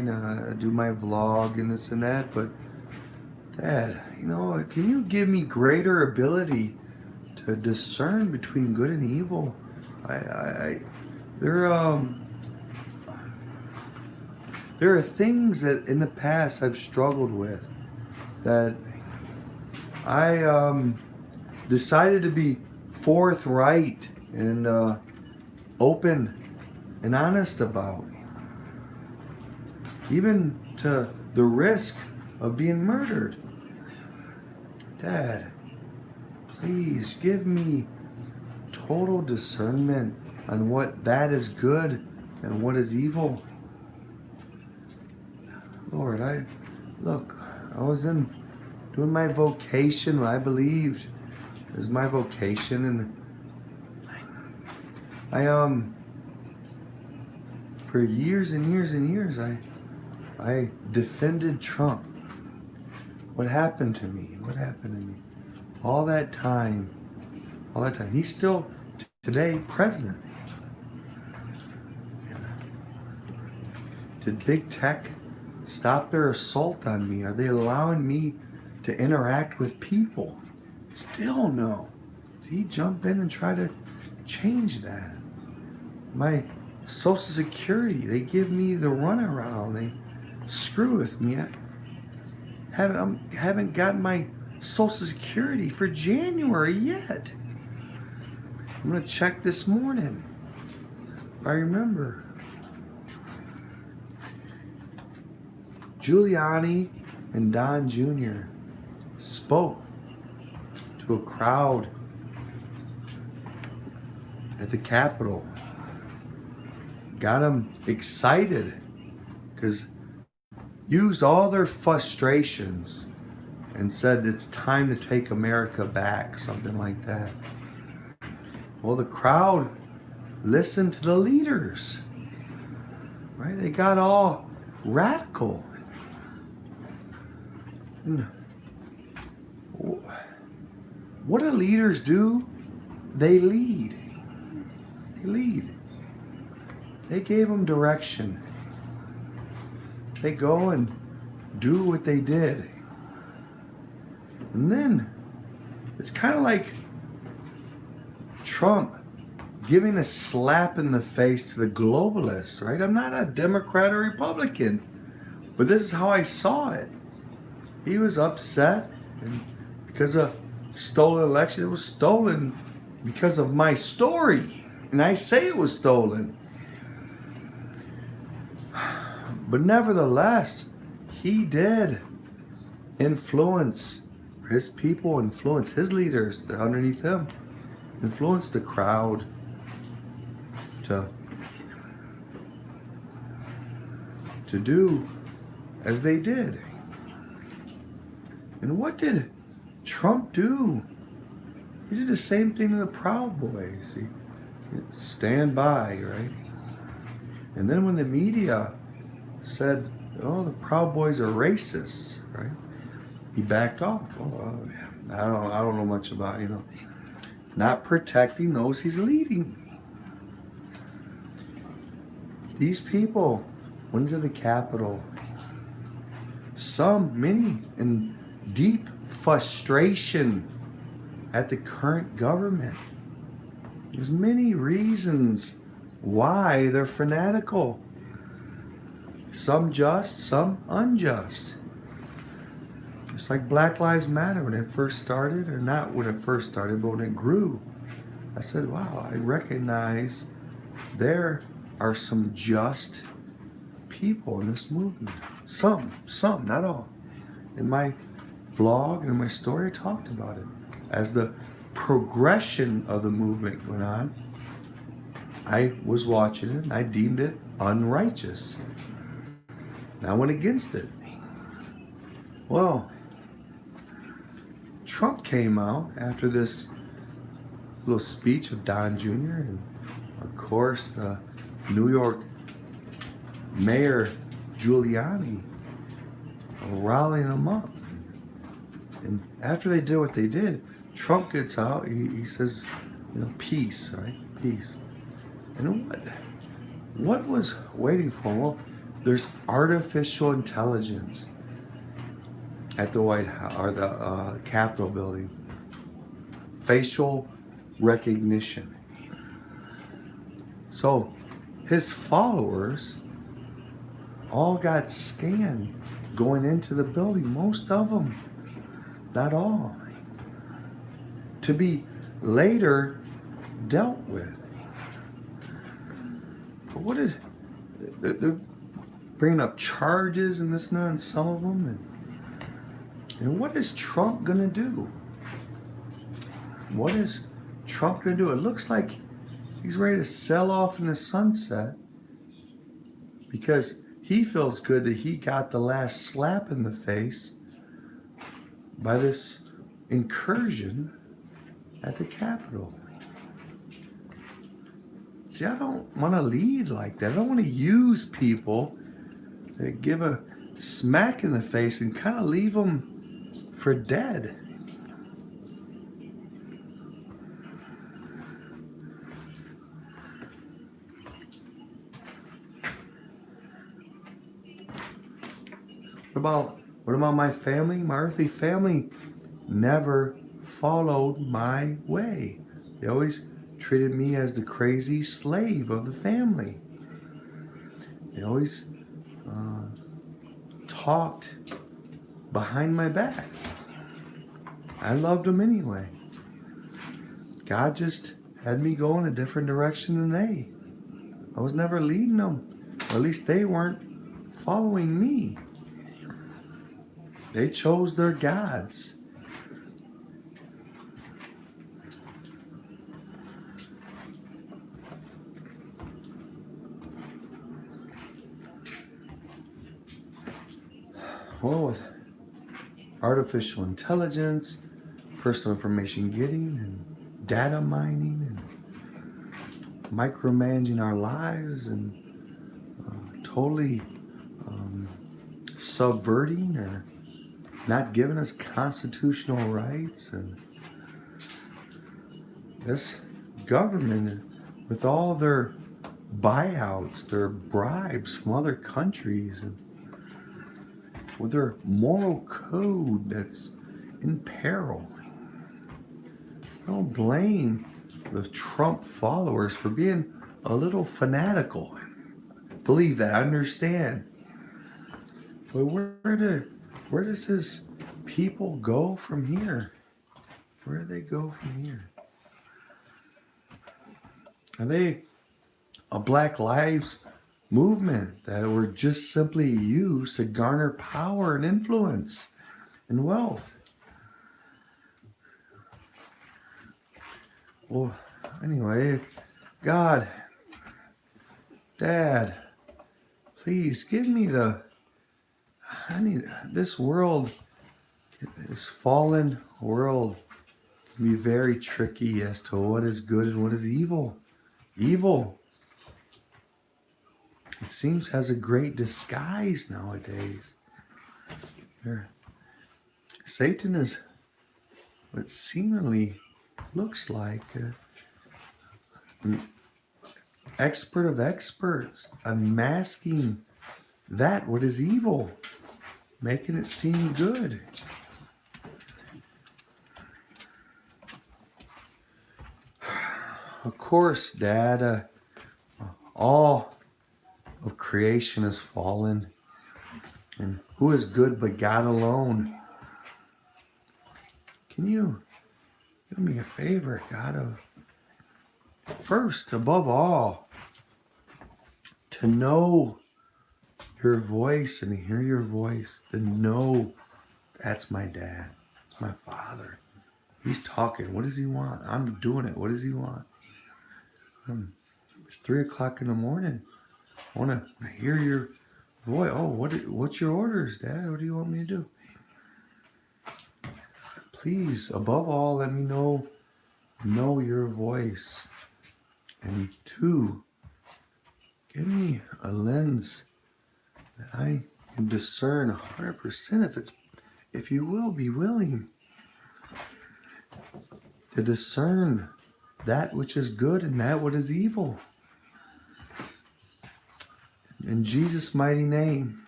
do my vlog and this and that, but Dad, can you give me greater ability to discern between good and evil? There, there are things that in the past I've struggled with that I decided to be forthright and open and honest about, even to the risk of being murdered. Dad, please give me total discernment on what that is good and what is evil. Lord, I was doing my vocation, what I believed is my vocation, and I for years and years and years I defended Trump. What happened to me? What happened to me? All that time. He's still today president. Did big tech stop their assault on me? Are they allowing me to interact with people? Still no. Did he jump in and try to change that? My Social Security, they give me the runaround. They screw with me. I haven't gotten my Social Security for January yet. I'm gonna check this morning. I remember. Giuliani and Don Jr. spoke to a crowd at the Capitol. Got them excited because used all their frustrations and said it's time to take America back, something like that. Well, the crowd listened to the leaders, right? They got all radical. And what do leaders do? They lead. They lead. They gave them direction. They go and do what they did. And then it's kind of like Trump giving a slap in the face to the globalists, right? I'm not a Democrat or Republican, but this is how I saw it. He was upset and because of stolen election. It was stolen because of my story. And I say it was stolen. But nevertheless, he did influence his people, influence his leaders that are underneath him, influence the crowd to do as they did. And what did Trump do? He did the same thing to the Proud Boys. He stand by, right? And then when the media said, "Oh, the Proud Boys are racists," right? He backed off. Oh, I don't know much about not protecting those he's leading. These people went to the Capitol. Many in deep frustration at the current government. There's many reasons why they're fanatical. Some just, some unjust. Just like Black Lives Matter when it first started, or not when it first started, but when it grew. I said, wow, I recognize there are some just people in this movement. Some, not all. In my vlog and in my story, I talked about it. As the progression of the movement went on, I was watching it and I deemed it unrighteous. And I went against it. Well, Trump came out after this little speech of Don Jr. and of course the New York Mayor Giuliani rallying them up. And after they did what they did, Trump gets out, he says, peace, right? Peace. And what was waiting for him? Well, There's artificial intelligence at the White House or the Capitol building. Facial recognition. So his followers all got scanned going into the building. Most of them, not all, to be later dealt with. But what is they're bringing up charges and this and that, and some of them, and what is Trump gonna do? What is Trump gonna do? It looks like he's ready to sell off in the sunset because he feels good that he got the last slap in the face by this incursion at the Capitol. See, I don't want to lead like that. I don't want to use people to give a smack in the face and kind of leave them for dead. What about my family? My earthly family never followed my way. They always treated me as the crazy slave of the family. They always talked behind my back. I loved them anyway. God just had me go in a different direction than they. I was never leading them. Or at least they weren't following me. They chose their gods. Well, with artificial intelligence, personal information getting, and data mining, and micromanaging our lives, and totally subverting or not giving us constitutional rights, and this government, with all their buyouts, their bribes from other countries, and with their moral code that's in peril. I don't blame the Trump followers for being a little fanatical. Believe that, I understand. But where does this people go from here? Where do they go from here? Are they a Black Lives movement that were just simply used to garner power and influence and wealth? Well, anyway, God, Dad, please give me this world, this fallen world, can be very tricky as to what is good and what is evil. Evil, it seems, has a great disguise nowadays. Satan is what seemingly looks like an expert of experts, unmasking that what is evil, making it seem good. Of course, Dad, all of creation is fallen, and who is good but God alone? Can you do me a favor, God? First, above all, to know your voice and hear your voice, to know that's my Dad, it's my Father. He's talking. What does he want? I'm doing it. What does he want? It's 3 o'clock in the morning. I want to hear your voice. Oh, what's your orders, Dad? What do you want me to do? Please, above all, let me know your voice. And 2, give me a lens that I can discern 100% if you will be willing to discern that which is good and that what is evil. In Jesus' mighty name.